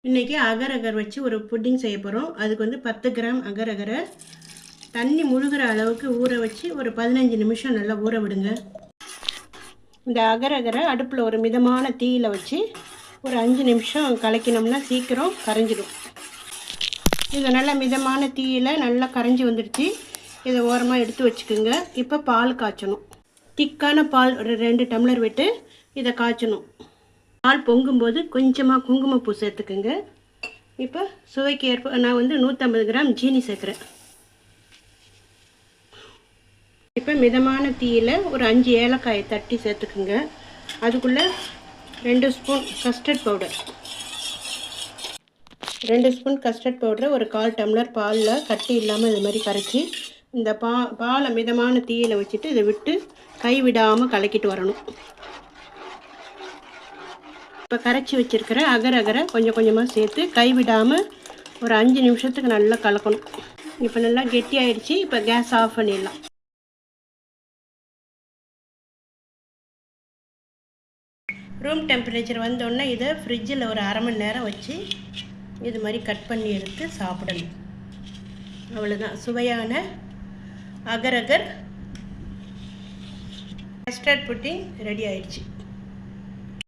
இன்றைக்கி அகர் அகர் வச்சு ஒரு புட்டிங் செய்ய போகிறோம். அதுக்கு வந்து 10 கிராம் அகர் அகரை தண்ணி முழுகிற அளவுக்கு ஊற வச்சு ஒரு 15 நிமிஷம் நல்லா ஊற விடுங்க. இந்த அகர் அகரை அடுப்பில் ஒரு மிதமான தீயில் வச்சு ஒரு 5 நிமிஷம் கலக்கினோம்னா சீக்கிரம் கரைஞ்சிடும். இது நல்லா மிதமான தீயில் நல்லா கரைஞ்சி வந்துடுச்சு. இதை ஓரமாக எடுத்து வச்சுக்கோங்க. இப்போ பால் காய்ச்சணும். திக்கான பால் ஒரு 2 டம்ளர் விட்டு இதை காய்ச்சணும். பால் பொங்கும்போது கொஞ்சமாக குங்குமப்பூ சேர்த்துக்குங்க. இப்போ சுவைக்கு ஏற்ப நான் வந்து 150 கிராம் ஜீனி சேர்க்குறேன். இப்போ மிதமான தீயில் ஒரு 5 ஏலக்காயை தட்டி சேர்த்துக்குங்க. அதுக்குள்ளே 2 spoon custard powder, 2 spoon custard பவுடரை ஒரு 1/4 டம்ளர் பாலில் கட்டி இல்லாமல் இது மாதிரி கரைச்சி இந்த பாலை மிதமான தீயில் வச்சுட்டு இதை விட்டு கைவிடாமல் கலக்கிட்டு வரணும். இப்போ கரைச்சி வச்சுருக்கிற அகர் அகரை கொஞ்சம் கொஞ்சமாக சேர்த்து கைவிடாமல் ஒரு 5 நிமிஷத்துக்கு நல்லா கலக்கணும். இப்போ நல்லா கெட்டி ஆகிடுச்சு. இப்போ கேஸ் ஆஃப் பண்ணிடலாம். ரூம் டெம்பரேச்சர் வந்தோடனே இதை ஃப்ரிட்ஜில் ஒரு அரை மணி நேரம் வச்சு இது மாதிரி கட் பண்ணி எடுத்து சாப்பிடணும். அவ்வளோதான், சுவையான அகர் அகர் கஸ்டர்ட் புட்டிங் ரெடி ஆயிடுச்சு.